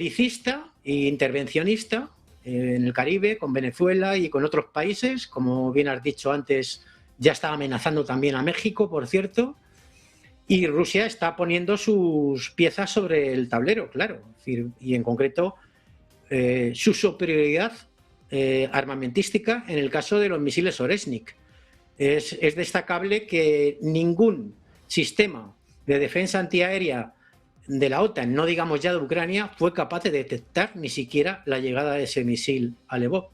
belicista e intervencionista en el Caribe, con Venezuela y con otros países. Como bien has dicho antes, ya está amenazando también a México, por cierto, y Rusia está poniendo sus piezas sobre el tablero, claro, es decir, y en concreto su superioridad armamentística en el caso de los misiles Oresnik. Es destacable que ningún sistema de defensa antiaérea de la OTAN, no digamos ya de Ucrania, fue capaz de detectar ni siquiera la llegada de ese misil a Lvov.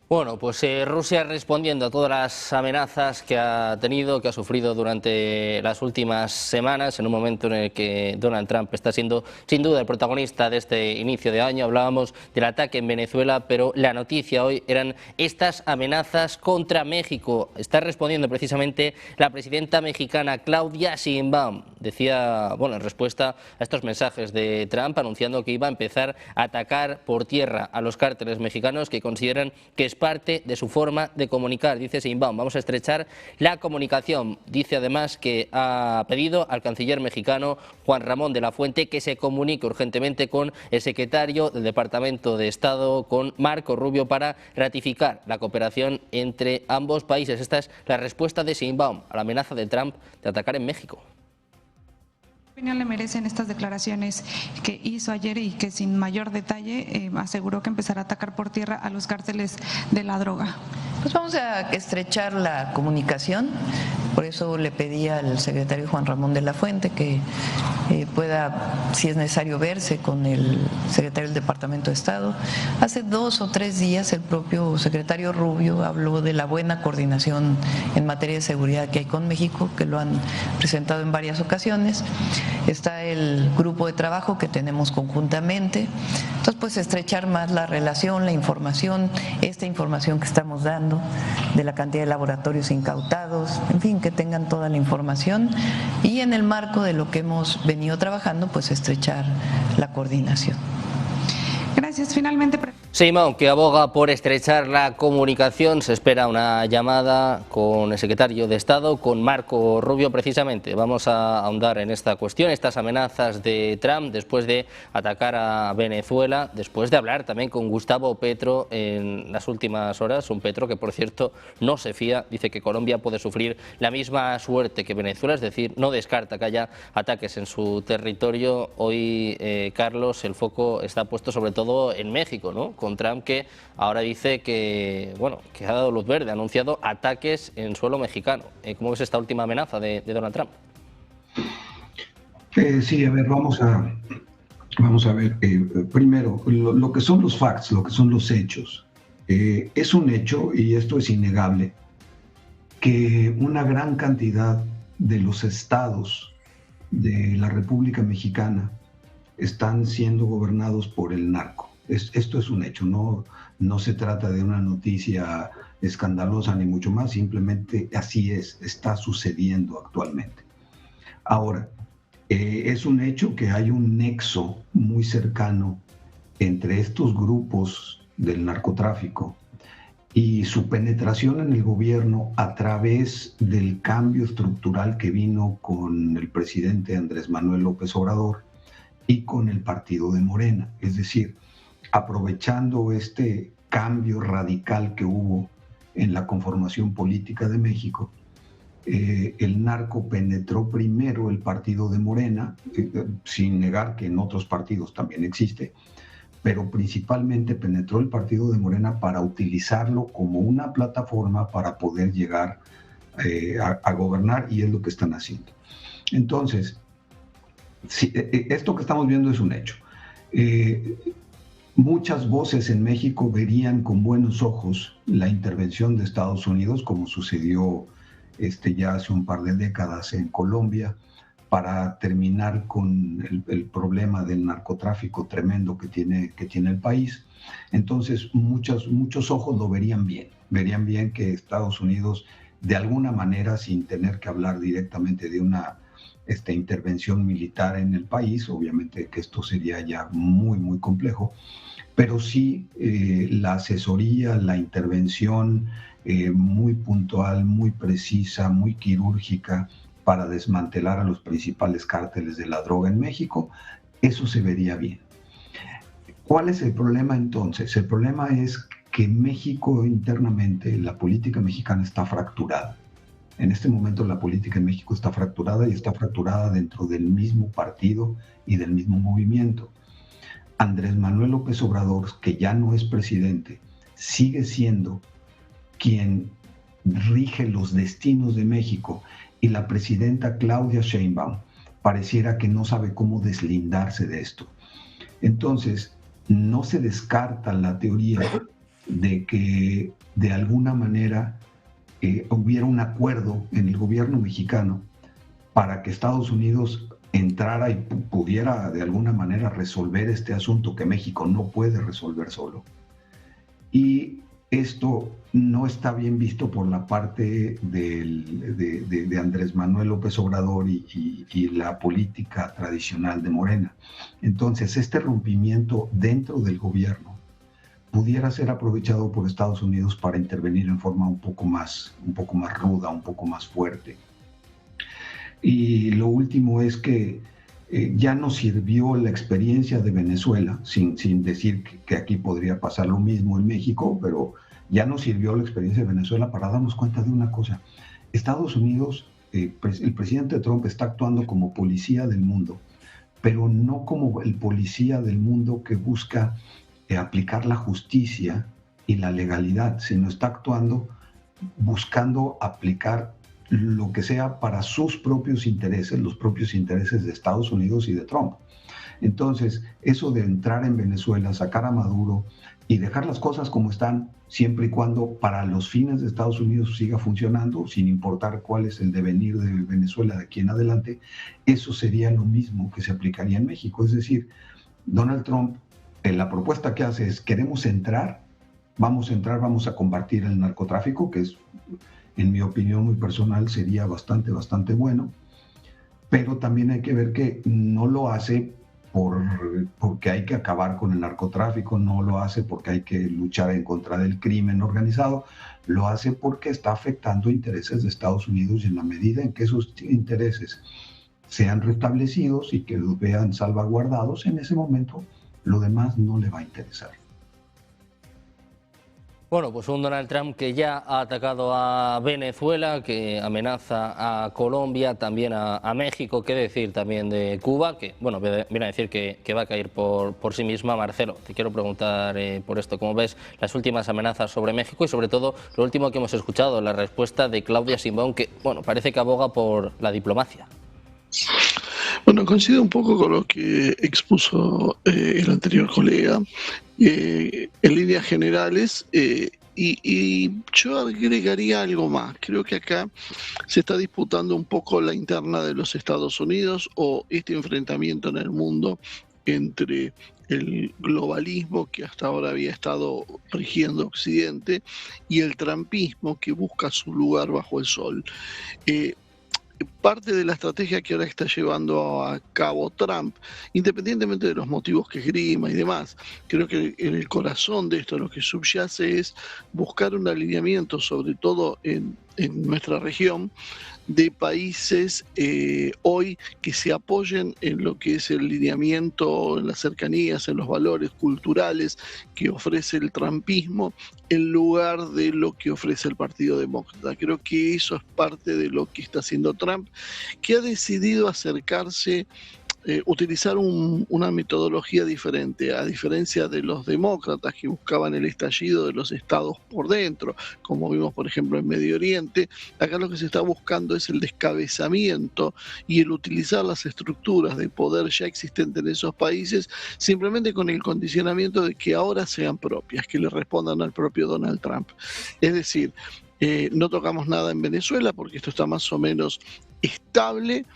Bueno, pues Rusia respondiendo a todas las amenazas que ha tenido, que ha sufrido durante las últimas semanas, en un momento en el que Donald Trump está siendo sin duda el protagonista de este inicio de año. Hablábamos del ataque en Venezuela, pero la noticia hoy eran estas amenazas contra México. Está respondiendo precisamente la presidenta mexicana Claudia Sheinbaum. Decía, bueno, en respuesta a estos mensajes de Trump, anunciando que iba a empezar a atacar por tierra a los cárteles mexicanos que consideran que es parte de su forma de comunicar. Dice Sheinbaum, vamos a estrechar la comunicación. Dice además que ha pedido al canciller mexicano Juan Ramón de la Fuente que se comunique urgentemente con el secretario del Departamento de Estado, con Marco Rubio, para ratificar la cooperación entre ambos países. Esta es la respuesta de Sheinbaum a la amenaza de Trump de atacar en México. ¿Qué opinión le merecen estas declaraciones que hizo ayer y que sin mayor detalle aseguró que empezará a atacar por tierra a los cárteles de la droga? Pues vamos a estrechar la comunicación, por eso le pedí al secretario Juan Ramón de la Fuente que pueda, si es necesario, verse con el secretario del Departamento de Estado. Hace 2 o 3 días el propio secretario Rubio habló de la buena coordinación en materia de seguridad que hay con México, que lo han presentado en varias ocasiones. Está el grupo de trabajo que tenemos conjuntamente. Entonces, pues estrechar más la relación, la información, esta información que estamos dando de la cantidad de laboratorios incautados, en fin, que tengan toda la información y en el marco de lo que hemos venido trabajando, pues estrechar la coordinación. Gracias. Finalmente, Sheinbaum, que aboga por estrechar la comunicación. Se espera una llamada con el secretario de Estado, con Marco Rubio, precisamente. Vamos a ahondar en esta cuestión, estas amenazas de Trump después de atacar a Venezuela, después de hablar también con Gustavo Petro en las últimas horas. Un Petro que, por cierto, no se fía, dice que Colombia puede sufrir la misma suerte que Venezuela, es decir, no descarta que haya ataques en su territorio. Hoy, Carlos, el foco está puesto sobre todo en México, ¿no?, con Trump, que ahora dice que, bueno, que ha dado luz verde, ha anunciado ataques en suelo mexicano. ¿Cómo ves esta última amenaza de Donald Trump? Sí, a ver, vamos a ver. Primero, lo que son los facts, lo que son los hechos. Es un hecho, y esto es innegable, que una gran cantidad de los estados de la República Mexicana están siendo gobernados por el narco. Esto es un hecho, no se trata de una noticia escandalosa ni mucho más, simplemente así está sucediendo actualmente. Ahora, es un hecho que hay un nexo muy cercano entre estos grupos del narcotráfico y su penetración en el gobierno a través del cambio estructural que vino con el presidente Andrés Manuel López Obrador y con el partido de Morena, es decir, aprovechando este cambio radical que hubo en la conformación política de México, el narco penetró primero el partido de Morena, sin negar que en otros partidos también existe, pero principalmente penetró el partido de Morena para utilizarlo como una plataforma para poder llegar a gobernar, y es lo que están haciendo. Entonces, esto que estamos viendo es un hecho. Muchas voces en México verían con buenos ojos la intervención de Estados Unidos, como sucedió ya hace un par de décadas en Colombia, para terminar con el problema del narcotráfico tremendo que tiene el país. Entonces, muchos ojos lo verían bien que Estados Unidos, de alguna manera, sin tener que hablar directamente de una intervención militar en el país, obviamente que esto sería ya muy, muy complejo, pero sí la asesoría, la intervención muy puntual, muy precisa, muy quirúrgica para desmantelar a los principales cárteles de la droga en México, eso se vería bien. ¿Cuál es el problema entonces? El problema es que México internamente, la política mexicana está fracturada. En este momento la política en México está fracturada y está fracturada dentro del mismo partido y del mismo movimiento. Andrés Manuel López Obrador, que ya no es presidente, sigue siendo quien rige los destinos de México, y la presidenta Claudia Sheinbaum pareciera que no sabe cómo deslindarse de esto. Entonces, no se descarta la teoría de que de alguna manera hubiera un acuerdo en el gobierno mexicano para que Estados Unidos entrara y pudiera de alguna manera resolver este asunto que México no puede resolver solo. Y esto no está bien visto por la parte de Andrés Manuel López Obrador y la política tradicional de Morena. Entonces, este rompimiento dentro del gobierno pudiera ser aprovechado por Estados Unidos para intervenir en forma un poco más ruda, un poco más fuerte. Y lo último es que ya nos sirvió la experiencia de Venezuela, sin decir que aquí podría pasar lo mismo en México, pero ya nos sirvió la experiencia de Venezuela para darnos cuenta de una cosa. Estados Unidos, el presidente Trump está actuando como policía del mundo, pero no como el policía del mundo que busca aplicar la justicia y la legalidad, sino está actuando buscando aplicar lo que sea para sus propios intereses, los propios intereses de Estados Unidos y de Trump. Entonces, eso de entrar en Venezuela, sacar a Maduro y dejar las cosas como están, siempre y cuando para los fines de Estados Unidos siga funcionando, sin importar cuál es el devenir de Venezuela de aquí en adelante, eso sería lo mismo que se aplicaría en México. Es decir, Donald Trump, la propuesta que hace es: queremos entrar, vamos a combatir el narcotráfico, que es, en mi opinión muy personal, sería bastante bueno, pero también hay que ver que no lo hace porque hay que acabar con el narcotráfico, no lo hace porque hay que luchar en contra del crimen organizado, lo hace porque está afectando intereses de Estados Unidos, y en la medida en que esos intereses sean restablecidos y que los vean salvaguardados, en ese momento lo demás no le va a interesar. Bueno, pues un Donald Trump que ya ha atacado a Venezuela, que amenaza a Colombia, también a México. ¿Qué decir también de Cuba? Que, bueno, viene a decir que va a caer por sí misma. Marcelo, te quiero preguntar por esto. ¿Cómo ves las últimas amenazas sobre México y, sobre todo, lo último que hemos escuchado, la respuesta de Claudia Sheinbaum, que, bueno, parece que aboga por la diplomacia? Bueno, coincido un poco con lo que expuso el anterior colega en líneas generales, y yo agregaría algo más. Creo que acá se está disputando un poco la interna de los Estados Unidos, o este enfrentamiento en el mundo entre el globalismo que hasta ahora había estado rigiendo Occidente y el trumpismo que busca su lugar bajo el sol. Parte de la estrategia que ahora está llevando a cabo Trump, independientemente de los motivos que esgrima y demás, creo que en el corazón de esto lo que subyace es buscar un alineamiento, sobre todo en nuestra región, de países hoy que se apoyen en lo que es el lineamiento, en las cercanías, en los valores culturales que ofrece el trumpismo, en lugar de lo que ofrece el Partido Demócrata. Creo que eso es parte de lo que está haciendo Trump, que ha decidido acercarse, utilizar una metodología diferente, a diferencia de los demócratas que buscaban el estallido de los estados por dentro, como vimos por ejemplo en Medio Oriente. Acá lo que se está buscando es el descabezamiento y el utilizar las estructuras de poder ya existentes en esos países, simplemente con el condicionamiento de que ahora sean propias, que le respondan al propio Donald Trump. Es decir, no tocamos nada en Venezuela porque esto está más o menos estable.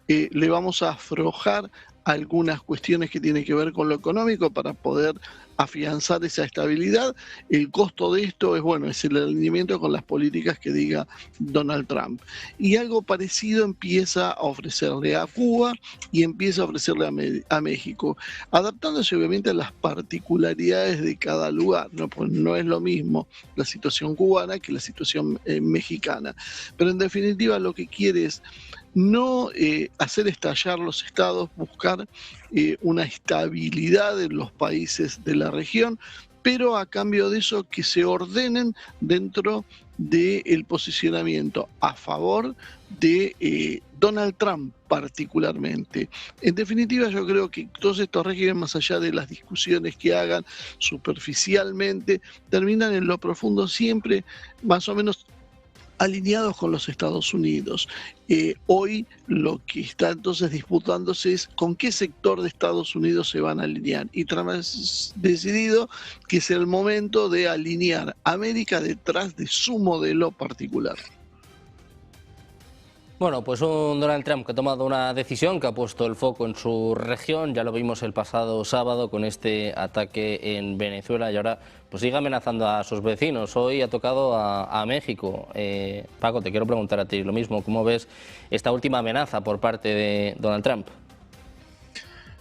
Le vamos a aflojar algunas cuestiones que tienen que ver con lo económico para poder afianzar esa estabilidad. El costo de esto es, bueno, es el alineamiento con las políticas que diga Donald Trump. Y algo parecido empieza a ofrecerle a Cuba y empieza a ofrecerle a México, adaptándose obviamente a las particularidades de cada lugar, ¿no? Pues no es lo mismo la situación cubana que la situación mexicana. Pero en definitiva lo que quiere es no hacer estallar los estados, buscar una estabilidad en los países de la región, pero a cambio de eso que se ordenen dentro del posicionamiento a favor de Donald Trump particularmente. En definitiva, yo creo que todos estos regímenes, más allá de las discusiones que hagan superficialmente, terminan en lo profundo siempre más o menos alineados con los Estados Unidos. Hoy lo que está entonces disputándose es con qué sector de Estados Unidos se van a alinear. Y Trump ha decidido que es el momento de alinear a América detrás de su modelo particular. Bueno, pues un Donald Trump que ha tomado una decisión, que ha puesto el foco en su región, ya lo vimos el pasado sábado con este ataque en Venezuela y ahora pues sigue amenazando a sus vecinos. Hoy ha tocado a México. Paco, te quiero preguntar a ti lo mismo, ¿cómo ves esta última amenaza por parte de Donald Trump?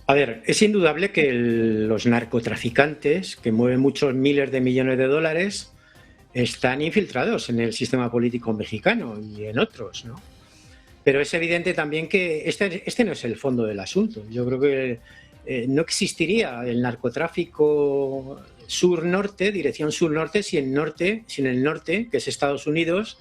A ver, es indudable que los narcotraficantes, que mueven muchos miles de millones de dólares, están infiltrados en el sistema político mexicano y en otros, ¿no? Pero es evidente también que este no es el fondo del asunto. Yo creo que no existiría el narcotráfico sur-norte, dirección sur-norte, si en el norte, que es Estados Unidos,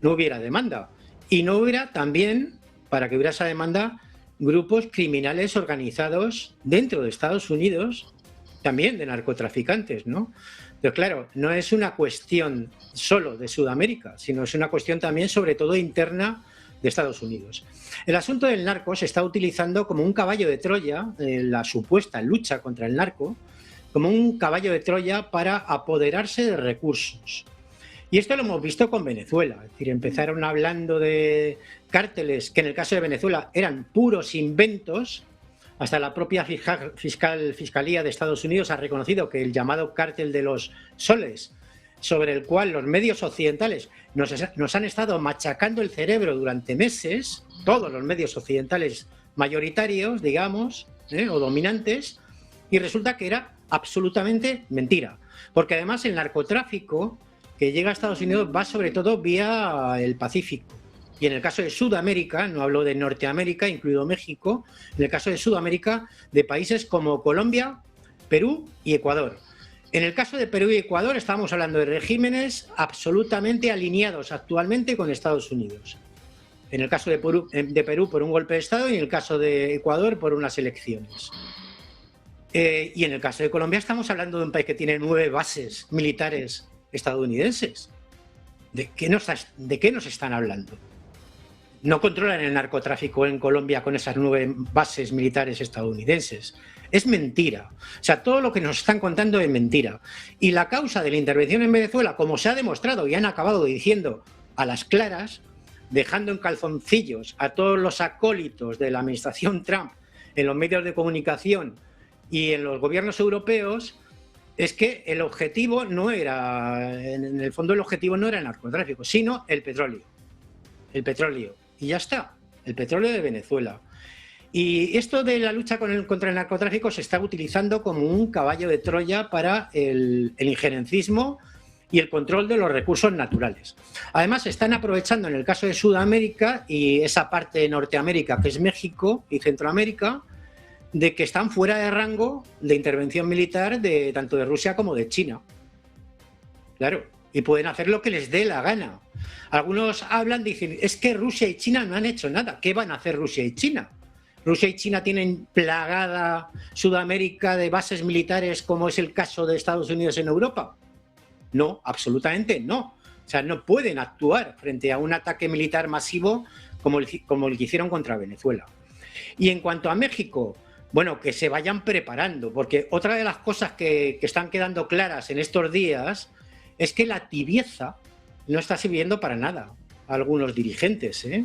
no hubiera demanda. Y no hubiera también, para que hubiera esa demanda, grupos criminales organizados dentro de Estados Unidos, también de narcotraficantes, ¿no? Pero claro, no es una cuestión solo de Sudamérica, sino es una cuestión también, sobre todo, interna de Estados Unidos. El asunto del narco se está utilizando como un caballo de Troya, la supuesta lucha contra el narco, como un caballo de Troya para apoderarse de recursos. Y esto lo hemos visto con Venezuela. Es decir, empezaron hablando de cárteles que en el caso de Venezuela eran puros inventos. Hasta la propia Fiscalía de Estados Unidos ha reconocido que el llamado cártel de los soles, sobre el cual los medios occidentales nos han estado machacando el cerebro durante meses, todos los medios occidentales mayoritarios, digamos, o dominantes, y resulta que era absolutamente mentira. Porque además el narcotráfico que llega a Estados Unidos va sobre todo vía el Pacífico. Y en el caso de Sudamérica, no hablo de Norteamérica, incluido México, en el caso de Sudamérica, de países como Colombia, Perú y Ecuador. En el caso de Perú y Ecuador estamos hablando de regímenes absolutamente alineados actualmente con Estados Unidos. En el caso de Perú por un golpe de Estado y en el caso de Ecuador por unas elecciones. Y en el caso de Colombia estamos hablando de un país que tiene 9 bases militares estadounidenses. ¿De qué nos están hablando? No controlan el narcotráfico en Colombia con esas 9 bases militares estadounidenses. Es mentira. O sea, todo lo que nos están contando es mentira. Y la causa de la intervención en Venezuela, como se ha demostrado y han acabado diciendo a las claras, dejando en calzoncillos a todos los acólitos de la administración Trump en los medios de comunicación y en los gobiernos europeos, es que el objetivo no era, en el fondo el objetivo no era el narcotráfico, sino el petróleo. El petróleo. Y ya está. El petróleo de Venezuela. Y esto de la lucha contra el narcotráfico se está utilizando como un caballo de Troya para el injerencismo y el control de los recursos naturales. Además, se están aprovechando en el caso de Sudamérica y esa parte de Norteamérica, que es México y Centroamérica, de que están fuera de rango de intervención militar tanto de Rusia como de China. Claro, y pueden hacer lo que les dé la gana. Algunos hablan, dicen, es que Rusia y China no han hecho nada. ¿Qué van a hacer Rusia y China? Rusia y China tienen plagada Sudamérica de bases militares como es el caso de Estados Unidos en Europa. No, absolutamente no. O sea, no pueden actuar frente a un ataque militar masivo como el que hicieron contra Venezuela. Y en cuanto a México, bueno, que se vayan preparando, porque otra de las cosas que están quedando claras en estos días es que la tibieza no está sirviendo para nada a algunos dirigentes, ¿eh?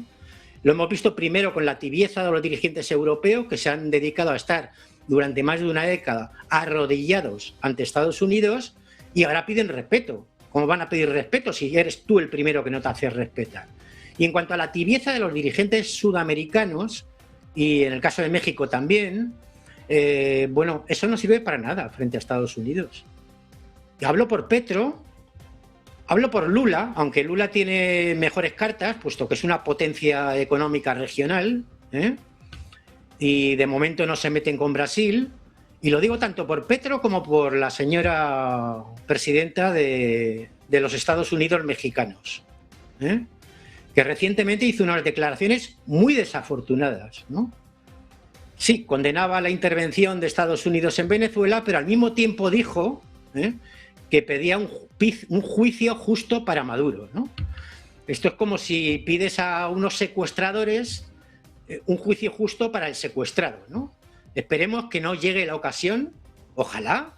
Lo hemos visto primero con la tibieza de los dirigentes europeos que se han dedicado a estar durante más de una década arrodillados ante Estados Unidos y ahora piden respeto. ¿Cómo van a pedir respeto si eres tú el primero que no te haces respetar? Y en cuanto a la tibieza de los dirigentes sudamericanos, y en el caso de México también, bueno, eso no sirve para nada frente a Estados Unidos. Y hablo por Petro, hablo por Lula, aunque Lula tiene mejores cartas, puesto que es una potencia económica regional, y de momento no se meten con Brasil. Y lo digo tanto por Petro como por la señora presidenta de los Estados Unidos mexicanos, que recientemente hizo unas declaraciones muy desafortunadas, ¿no? Sí, condenaba la intervención de Estados Unidos en Venezuela, pero al mismo tiempo dijo que pedía un juicio justo para Maduro, ¿no? Esto es como si pides a unos secuestradores un juicio justo para el secuestrado, ¿no? Esperemos que no llegue la ocasión, ojalá,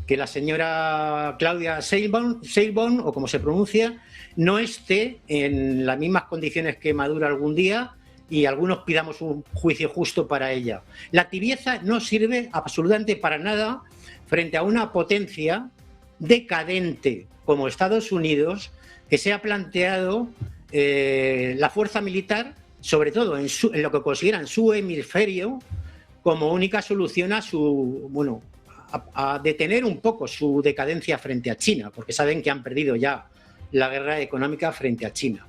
que la señora Claudia Sheinbaum, o como se pronuncia, no esté en las mismas condiciones que Maduro algún día y algunos pidamos un juicio justo para ella. La tibieza no sirve absolutamente para nada frente a una potencia decadente como Estados Unidos, que se ha planteado la fuerza militar, sobre todo en lo que consideran su hemisferio, como única solución a detener un poco su decadencia frente a China, porque saben que han perdido ya la guerra económica frente a China.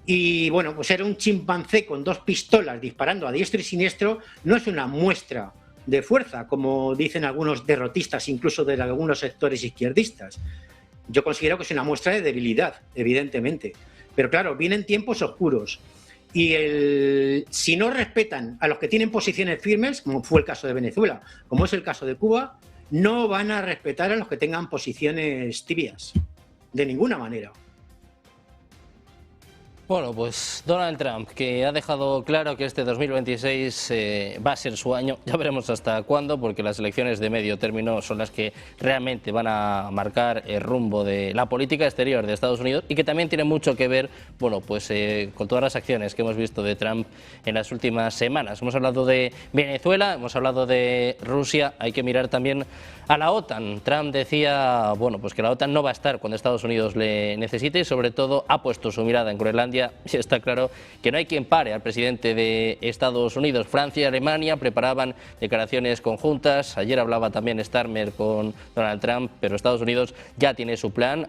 Y bueno, pues era un chimpancé con 2 pistolas disparando a diestro y siniestro no es una muestra de fuerza, como dicen algunos derrotistas, incluso de algunos sectores izquierdistas. Yo considero que es una muestra de debilidad, evidentemente. Pero claro, vienen tiempos oscuros. Y si no respetan a los que tienen posiciones firmes, como fue el caso de Venezuela, como es el caso de Cuba, no van a respetar a los que tengan posiciones tibias, de ninguna manera. Bueno, pues Donald Trump, que ha dejado claro que este 2026 va a ser su año, ya veremos hasta cuándo, porque las elecciones de medio término son las que realmente van a marcar el rumbo de la política exterior de Estados Unidos y que también tiene mucho que ver, bueno, pues con todas las acciones que hemos visto de Trump en las últimas semanas. Hemos hablado de Venezuela, hemos hablado de Rusia, hay que mirar también a la OTAN. Trump decía, bueno, pues que la OTAN no va a estar cuando Estados Unidos le necesite y sobre todo ha puesto su mirada en Groenlandia y está claro que no hay quien pare al presidente de Estados Unidos. Francia y Alemania preparaban declaraciones conjuntas. Ayer hablaba también Starmer con Donald Trump, pero Estados Unidos ya tiene su plan.